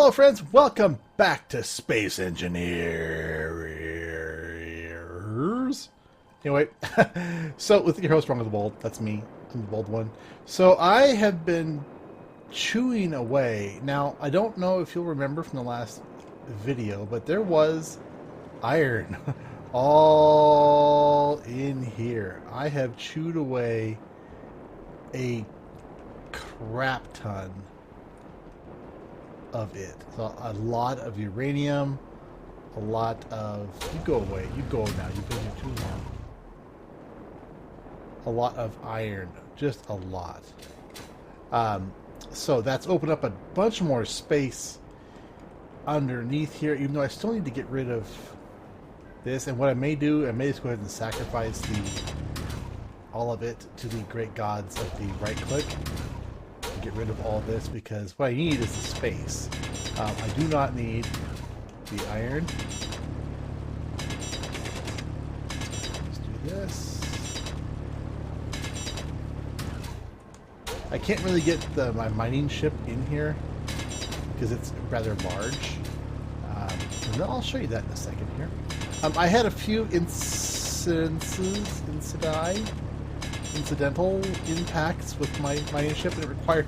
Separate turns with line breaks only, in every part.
Hello friends, welcome back to Space Engineers. Anyway, so with your host Ron the Bold, that's me, I'm the bold one. So I have been chewing away. Now, I don't know if you'll remember from the last video, but there was iron all in here. I have chewed away a crap ton of it. So a lot of uranium, a lot of... You go away. You go now. You've been here too long. A lot of iron. Just a lot. So that's opened up a bunch more space underneath here, even though I still need to get rid of this. And what I may do, I may just go ahead and sacrifice all of it to the great gods of the right click. Get rid of all this, because what I need is the space. I do not need the iron. Let's do this. I can't really get my mining ship in here because it's rather large. And I'll show you that in a second here. I had a few incidental impacts with my mining ship, and it required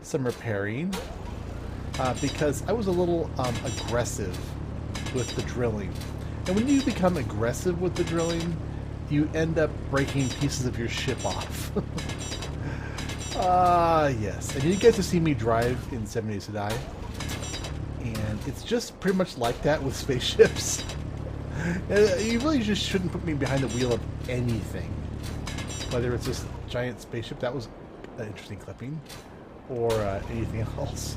some repairing because I was a little aggressive with the drilling. And when you become aggressive with the drilling, you end up breaking pieces of your ship off. Yes. And you get to see me drive in 7 Days to Die, and it's just pretty much like that with spaceships. You really just shouldn't put me behind the wheel of anything. Whether it's this giant spaceship, that was an interesting clipping, or anything else.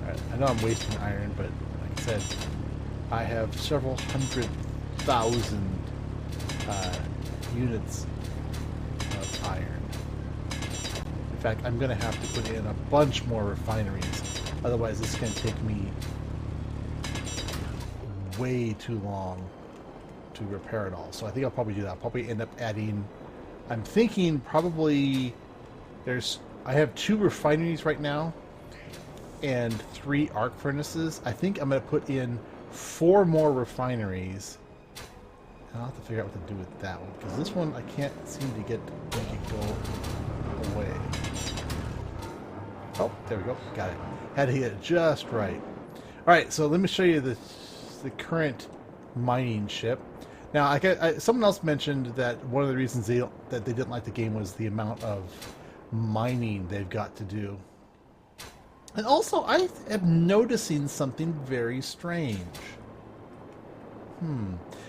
Alright, I know I'm wasting iron, but like I said, I have several 100,000 units of iron. In fact, I'm going to have to put in a bunch more refineries, otherwise this is going to take me way too long to repair it all. So I think I'll probably do that. I'll probably end up adding... I'm thinking probably I have 2 refineries right now and 3 arc furnaces. I think I'm going to put in 4 more refineries. And I'll have to figure out what to do with that one, because this one I can't seem to make it go away. Oh, there we go. Got it. Had to get it just right. Alright, so let me show you the current mining ship. Now, someone else mentioned that one of the reasons that they didn't like the game was the amount of mining they've got to do. And also, I am noticing something very strange.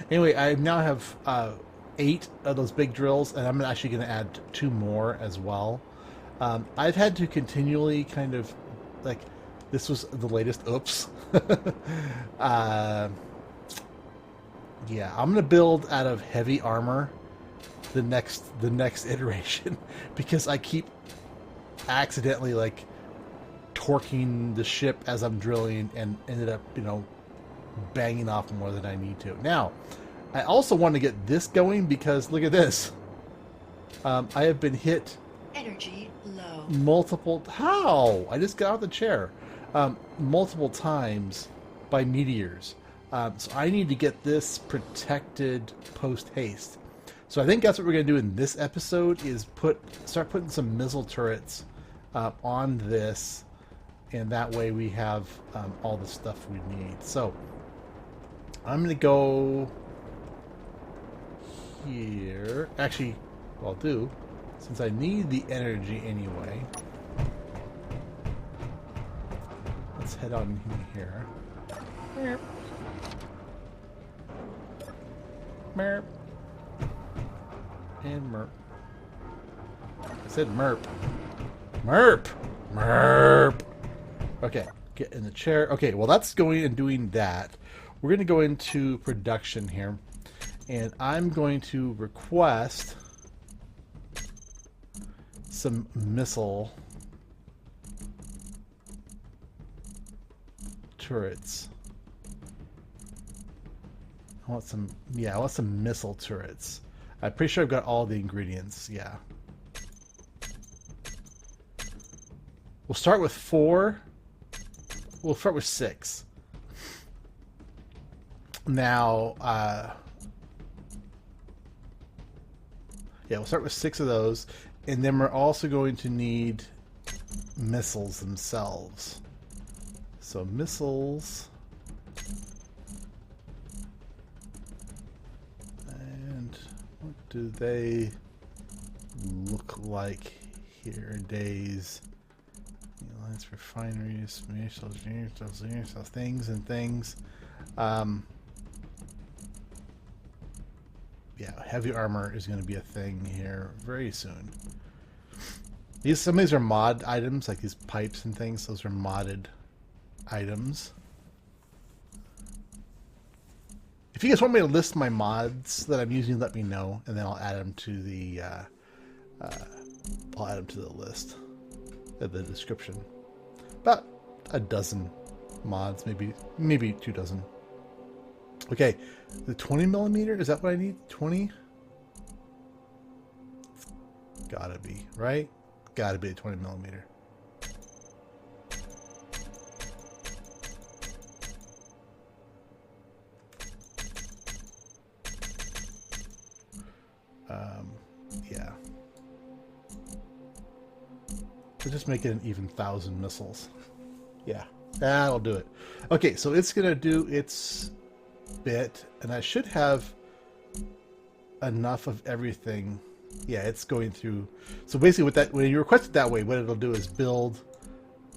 Anyway, I now have 8 of those big drills, and I'm actually going to add 2 more as well. I've had to continually kind of, like, this was the latest, oops. Yeah, I'm gonna build out of heavy armor the next iteration, because I keep accidentally like torquing the ship as I'm drilling and ended up, you know, banging off more than I need to. Now, I also want to get this going because look at this. I have been hit
Energy low.
multiple... How? I just got out of the chair. Multiple times by meteors. So I need to get this protected post-haste. So I think that's what we're going to do in this episode, is start putting some missile turrets on this, and that way we have all the stuff we need. So I'm going to go here. Actually, what I'll do, since I need the energy anyway, let's head on in here. Merp. And merp. I said merp. Merp! Merp! Okay, get in the chair. Okay, well that's going and doing that. We're going to go into production here. And I'm going to request some missile turrets. I want some missile turrets. I'm pretty sure I've got all the ingredients, yeah. We'll start with 4 we'll start with 6. Now, yeah, we'll start with 6 of those, and then we're also going to need missiles themselves. So missiles, and what do they look like here? Days, lines, refineries, things and things. Yeah, heavy armor is going to be a thing here very soon. Some of these are mod items, like these pipes and things. Those are modded items. If you guys want me to list my mods that I'm using, let me know, and then I'll add them to the list, the description. About a dozen mods, maybe 2 dozen. Okay, the 20mm, is that what I need? 20? It's gotta be, right? Gotta be a 20mm. Yeah. We'll just make it an even 1,000 missiles. Yeah, that'll do it. Okay, so it's gonna do its bit, and I should have enough of everything. Yeah, it's going through. So basically, when you request it that way, what it'll do is build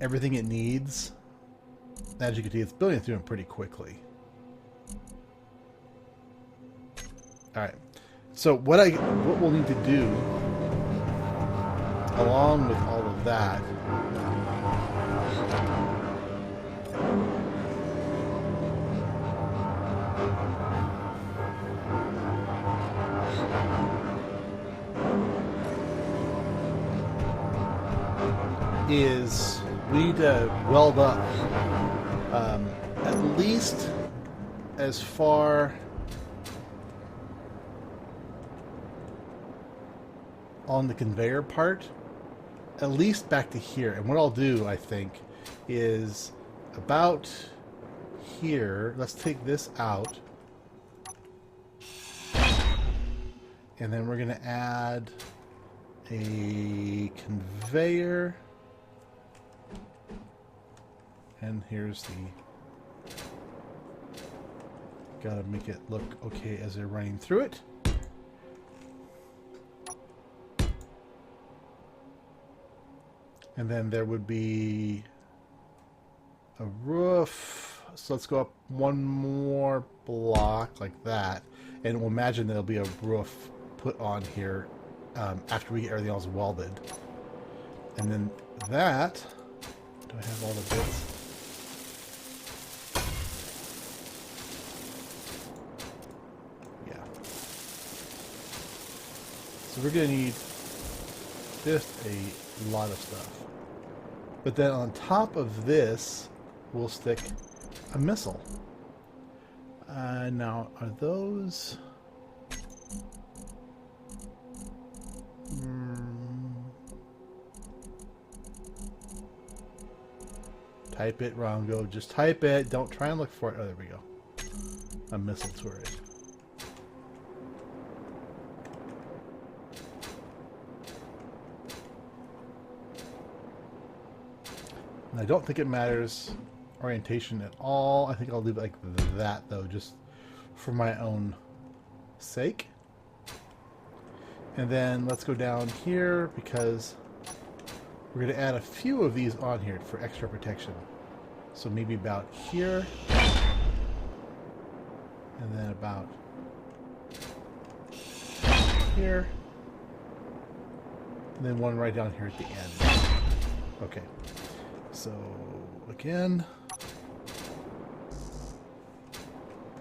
everything it needs. As you can see, it's building through them pretty quickly. All right. So what we'll need to do, along with all of that, is we need to weld up at least as far on the conveyor part, at least back to here. And what I'll do, I think, is about here. Let's take this out, and then we're going to add a conveyor. And here's the... Gotta make it look okay as they're running through it. And then there would be a roof. So let's go up one more block like that. And we'll imagine there'll be a roof put on here after we get everything else welded. And then that... Do I have all the bits? So we're going to need just a lot of stuff. But then on top of this, we'll stick a missile. Now, are those... Type it, Rongo. Just type it. Don't try and look for it. Oh, there we go. A missile turret. And I don't think it matters orientation at all. I think I'll leave it like that, though, just for my own sake. And then let's go down here because we're going to add a few of these on here for extra protection. So maybe about here. And then about here. And then one right down here at the end. Okay. So, again.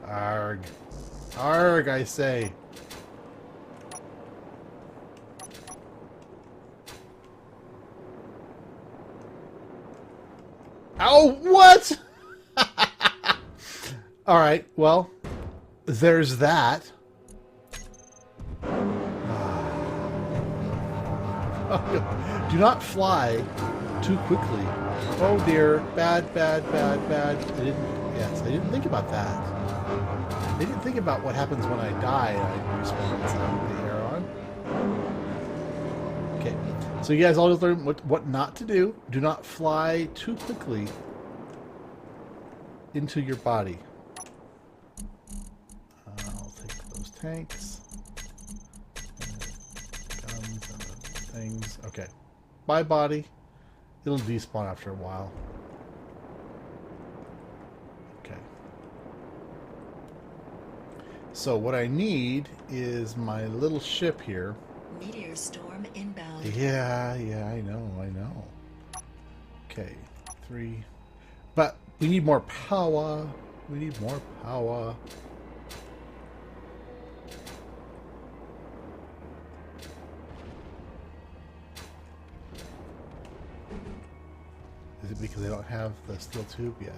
Arg. Arg, I say. Oh, what? All right, well, there's that. Do not fly too quickly. Oh dear. Bad, bad, bad, bad. I didn't think about that. I didn't think about what happens when I die and I respawn inside with the arrow on. Okay. So you guys all just learn what not to do. Do not fly too quickly into your body. I'll take those tanks. Guns and things. Okay. Bye, body. It'll despawn after a while. Okay. So what I need is my little ship here.
Meteor storm inbound.
Yeah, I know. Okay. 3. But we need more power. We need more power. Is it because I don't have the steel tube? Yeah.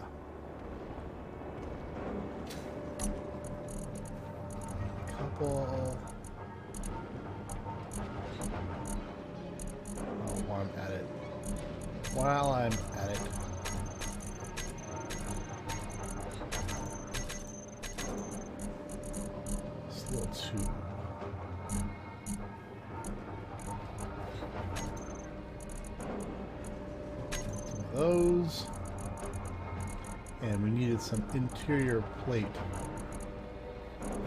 A couple. Oh, while I'm at it. While I'm at it. Steel tube. Those, and we needed some interior plate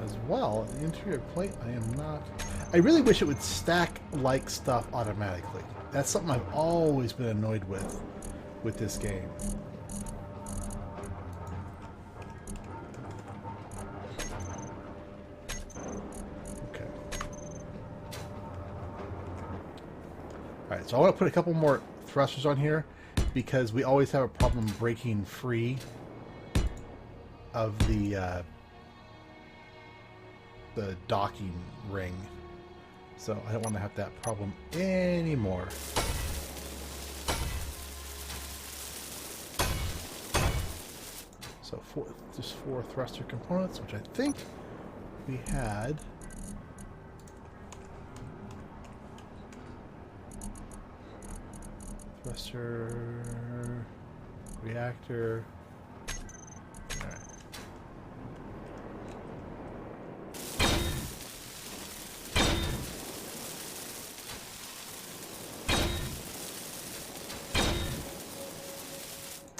as well. The interior plate, I really wish it would stack like stuff automatically. That's something I've always been annoyed with this game. Okay. Alright, so I want to put a couple more thrusters on here, because we always have a problem breaking free of the docking ring. So I don't want to have that problem anymore. So just 4 thruster components, which I think we had. Thruster, reactor. All right.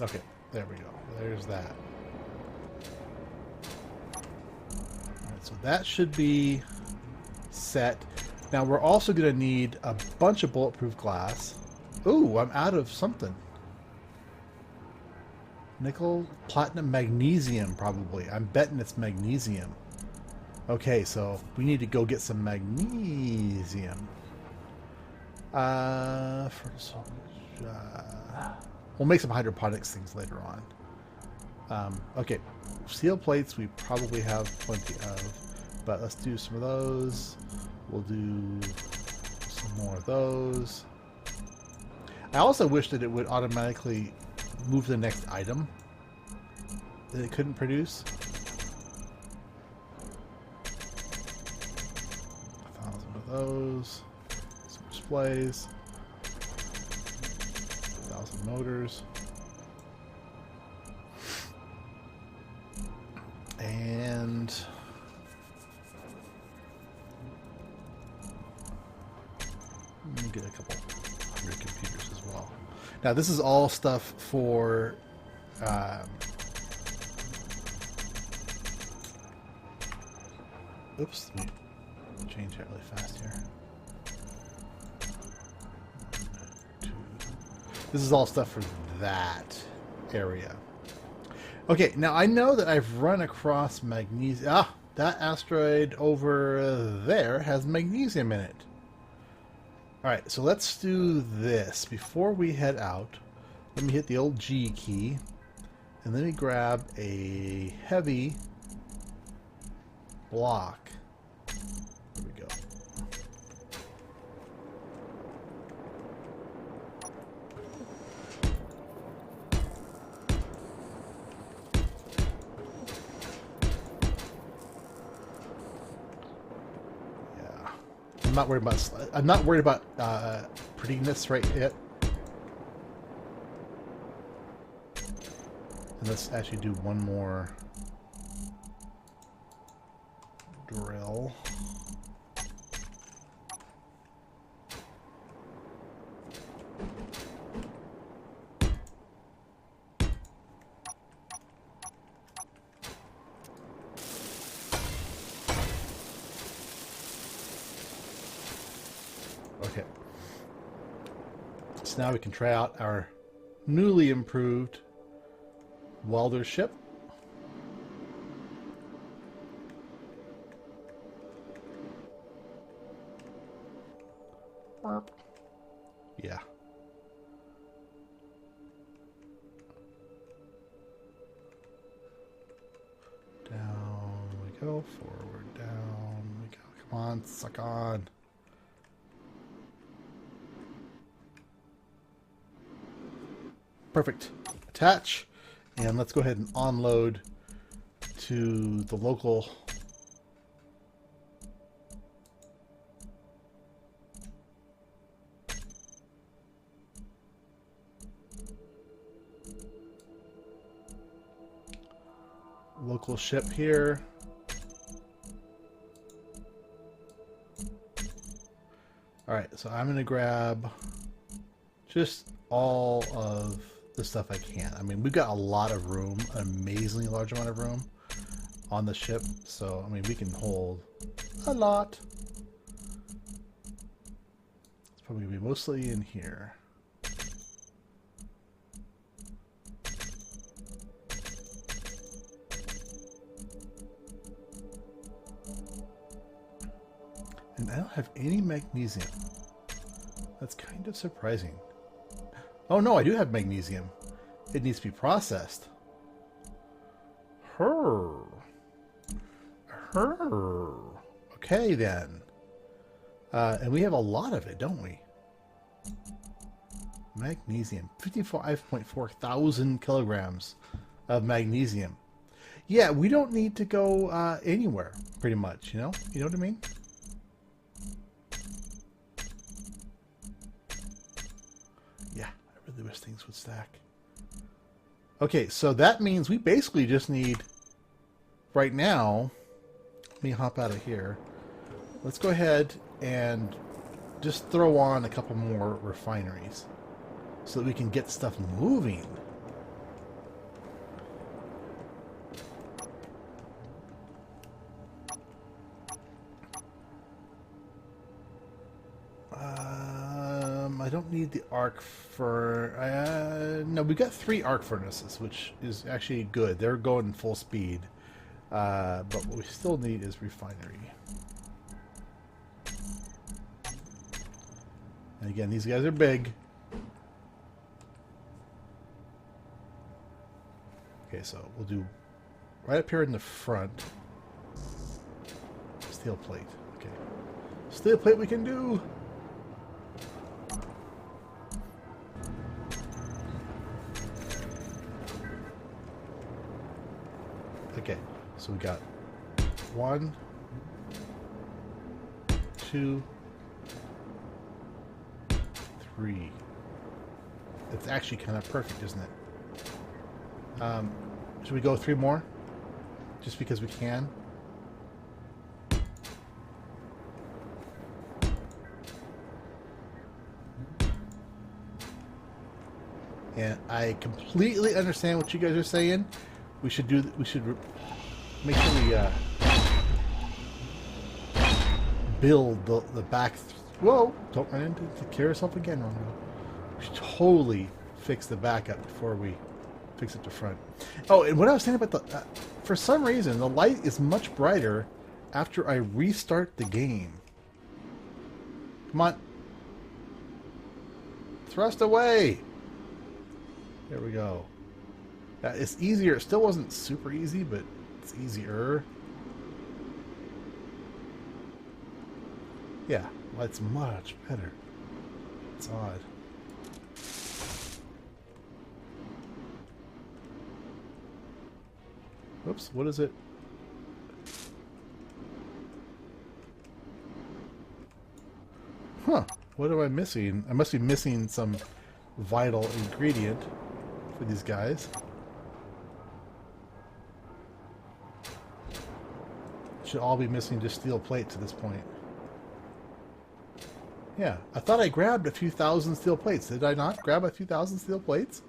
Okay, there we go. There's that. All right, so that should be set. Now we're also going to need a bunch of bulletproof glass. Ooh, I'm out of something. Nickel, platinum, magnesium, probably. I'm betting it's magnesium. Okay, so we need to go get some magnesium. We'll make some hydroponics things later on. Okay, steel plates we probably have plenty of, but let's do some of those. We'll do some more of those. I also wish that it would automatically move to the next item that it couldn't produce. 1,000 of those. Some displays. 1,000 motors. And let me get a couple hundred computers as well. Now this is all stuff for oops, let me change that really fast here. This is all stuff for that area. Okay, now I know that I've run across magnesium. Ah, that asteroid over there has magnesium in it. Alright, so let's do this. Before we head out, let me hit the old G key, and let me grab a heavy block. There we go. I'm not worried about prettiness right yet. And let's actually do one more drill. Okay. So now we can try out our newly improved welder ship. Yeah. Down we go, forward, down we go. Come on, suck on. Perfect. Attach. And let's go ahead and onload to the local ship here. Alright, so I'm going to grab just all of the stuff I can. I mean, we've got a lot of room, an amazingly large amount of room on the ship. So, I mean, we can hold a lot. It's probably going to be mostly in here. And I don't have any magnesium. That's kind of surprising. Oh no, I do have magnesium. It needs to be processed. Okay then. And we have a lot of it, don't we? Magnesium. 55.4 thousand kilograms of magnesium. Yeah, we don't need to go anywhere, pretty much, you know? You know what I mean? I wish things would stack. Okay, so that means we basically just need, right now, let me hop out of here. Let's go ahead and just throw on a couple more refineries so that we can get stuff moving. I don't need the arc for... no, we got 3 arc furnaces, which is actually good. They're going full speed. But what we still need is refinery. And again, these guys are big. Okay, so we'll do right up here in the front. Steel plate. Okay. Steel plate we can do! Okay, so we got 1, 2, 3. It's actually kind of perfect, isn't it? Should we go 3 more? Just because we can? And I completely understand what you guys are saying. We should do. We should make sure we build the back. Whoa! Don't run into kill yourself again, Rongo. We should totally fix the back up before we fix it to front. Oh, and what I was saying about the for some reason the light is much brighter after I restart the game. Come on, thrust away. There we go. It's easier. It still wasn't super easy, but it's easier. Yeah, well, it's much better. It's odd. Whoops, what is it? Huh, what am I missing? I must be missing some vital ingredient for these guys. should all be missing just steel plates at this point. Yeah, I thought I grabbed a few thousand steel plates. Did I not grab a few thousand steel plates?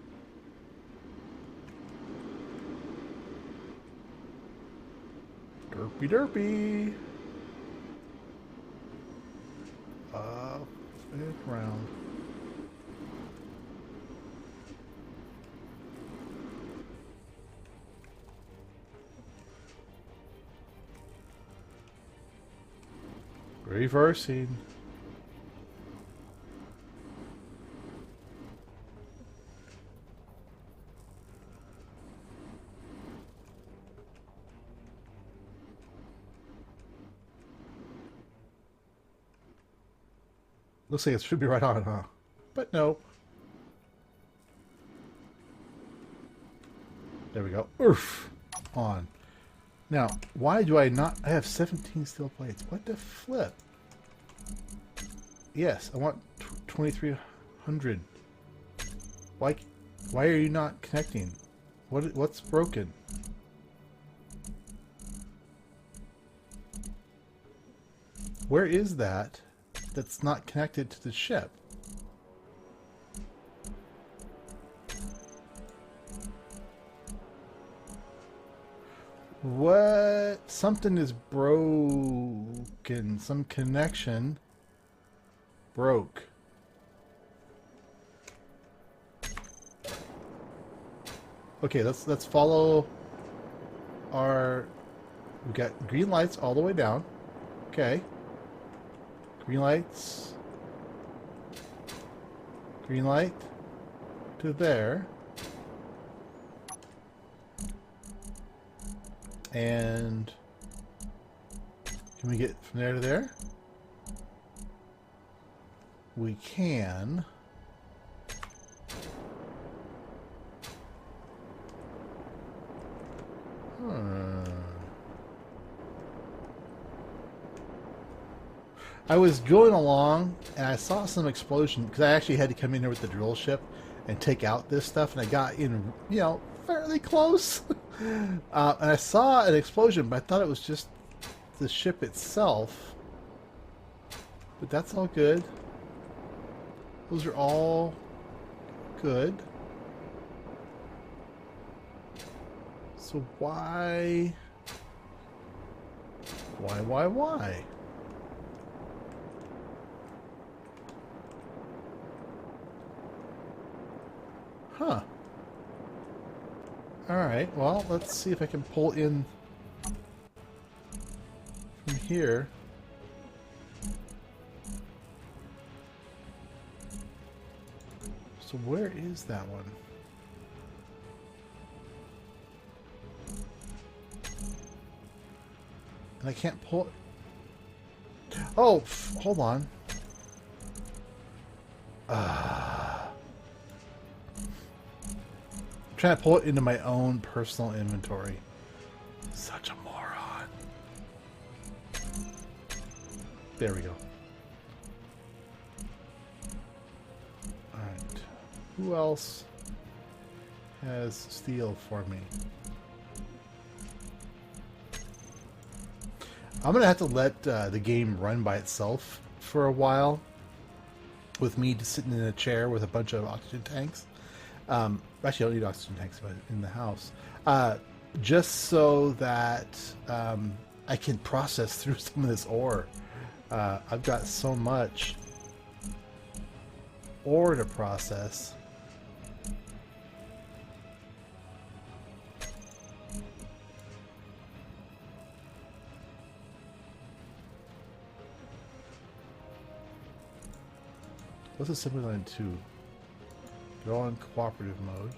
Derpy derpy. Fifth round. Reversing. Looks like it should be right on, huh? But no. There we go. Oof. On. Now, why do I not... I have 17 steel plates. What the flip? Yes, I want 2,300. Why are you not connecting? What's broken? Where is that that's not connected to the ship? What? Something is broken. Some connection broke. Okay, let's follow our... We got green lights all the way down. Okay. Green lights. Green light to there. And can we get from there to there? We can. I was going along and I saw some explosion because I actually had to come in here with the drill ship and take out this stuff, and I got in, you know, fairly close. And I saw an explosion, but I thought it was just the ship itself. But that's all good. Those are all good. So why? Why? Huh. Alright, well, let's see if I can pull in from here. So where is that one? And I can't pull it. Oh, hold on. Trying to pull it into my own personal inventory. Such a moron. There we go. Alright. Who else has steel for me? I'm going to have to let the game run by itself for a while. With me just sitting in a chair with a bunch of oxygen tanks. Actually, I don't need oxygen tanks in the house. Just so that I can process through some of this ore. I've got so much ore to process. What's assembly line 2? They're all in cooperative mode.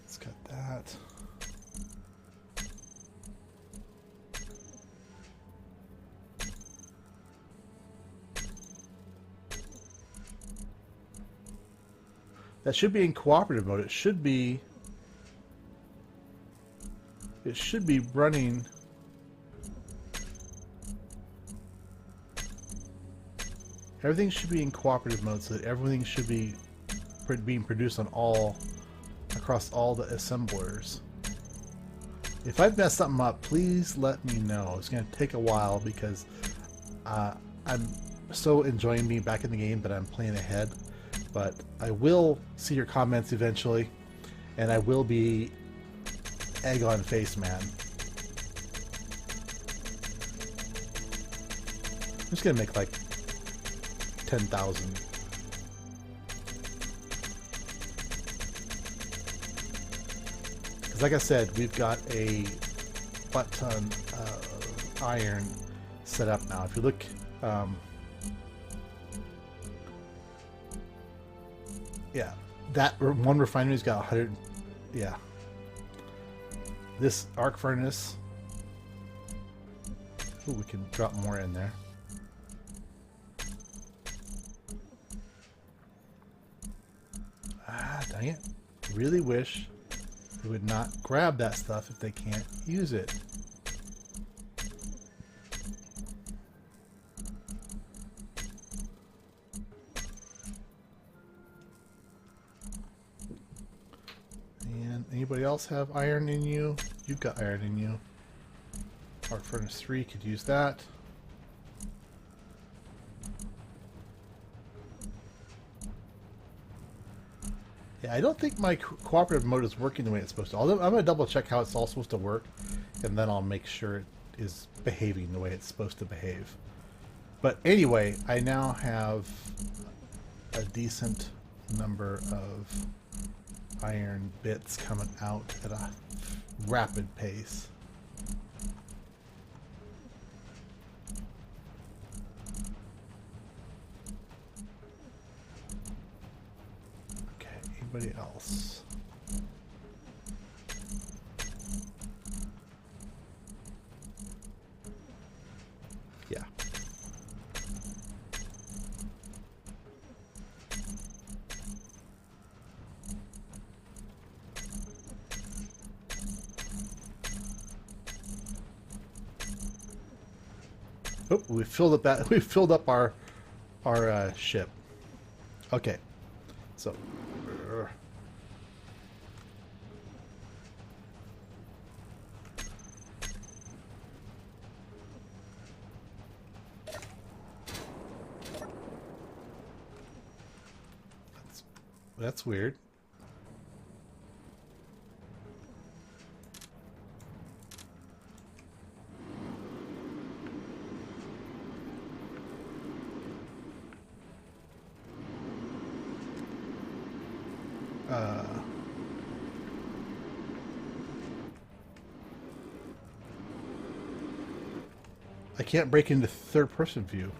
Let's cut that. That should be in cooperative mode. It should be running Everything should be in cooperative mode, so that everything should be being produced on across all the assemblers. If I've messed something up, please let me know. It's going to take a while because I'm so enjoying being back in the game that I'm playing ahead. But I will see your comments eventually, and I will be egg on face, man. I'm just going to make like 10,000. Because like I said, we've got a butt ton of iron set up now. If you look, yeah, that one refinery's got 100, yeah. This arc furnace, ooh, we can drop more in there. Ah, dang it. Really wish they would not grab that stuff if they can't use it. And anybody else have iron in you? You've got iron in you. Arc furnace 3 could use that. Yeah, I don't think my cooperative mode is working the way it's supposed to. Although I'm going to double check how it's all supposed to work, and then I'll make sure it is behaving the way it's supposed to behave. But anyway, I now have a decent number of iron bits coming out at a rapid pace. Anybody else? Yeah. Oh, we filled up that. We filled up our ship. Okay, so. That's weird. I can't break into third-person view.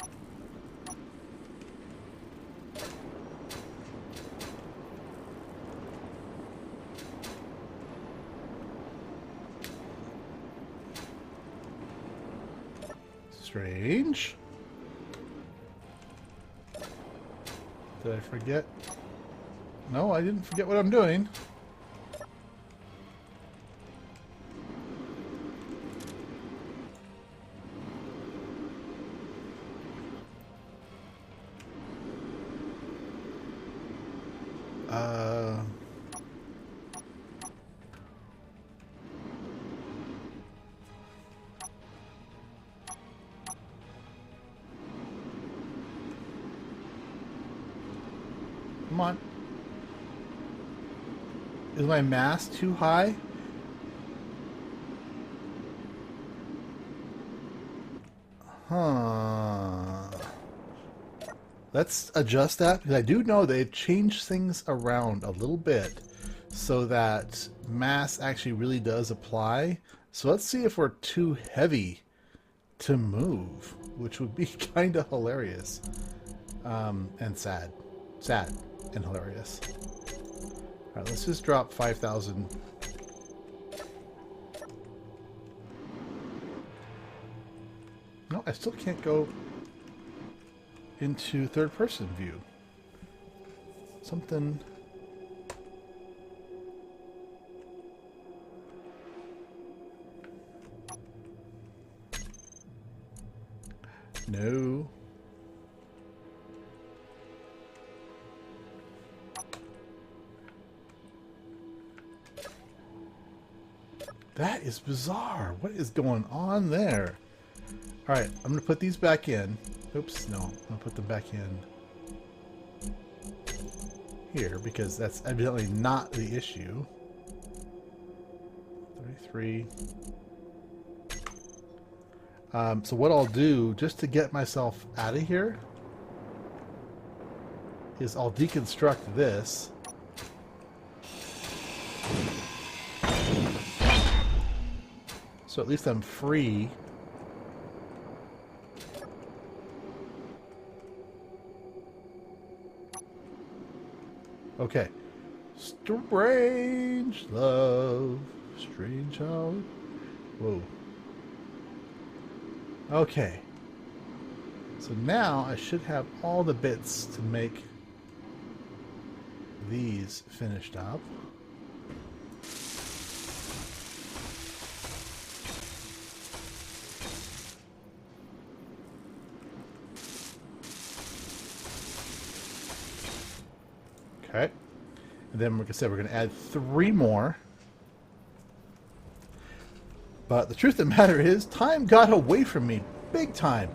Strange. Did I forget? No, I didn't forget what I'm doing. Come on. Is my mass too high? Huh. Let's adjust that, because I do know they changed things around a little bit so that mass actually really does apply. So let's see if we're too heavy to move, which would be kind of hilarious. And sad. Sad and hilarious. Alright, let's just drop 5,000. No, I still can't go into third-person view. Something... No. That is bizarre. What is going on there? Alright, I'm going to put these back in. Oops, no. I'm going to put them back in here because that's evidently not the issue. 33. So what I'll do, just to get myself out of here, is I'll deconstruct this. So at least I'm free. Okay. Strange love. Strange how... Whoa. Okay. So now I should have all the bits to make these finished up. Okay. And then, like I said, we're going to add 3 more. But the truth of the matter is, time got away from me. Big time.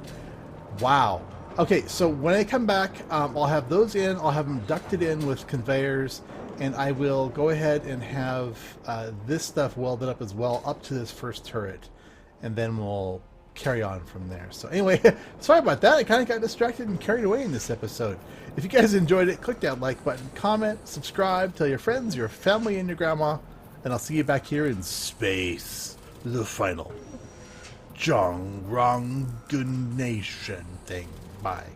Wow. Okay, so when I come back, I'll have those in. I'll have them ducted in with conveyors. And I will go ahead and have this stuff welded up as well, up to this first turret. And then we'll carry on from there. So anyway, sorry about that. I kind of got distracted and carried away in this episode. If you guys enjoyed it, click that like button, comment, subscribe, tell your friends, your family, and your grandma. And I'll see you back here in space. The final Nation thing. Bye.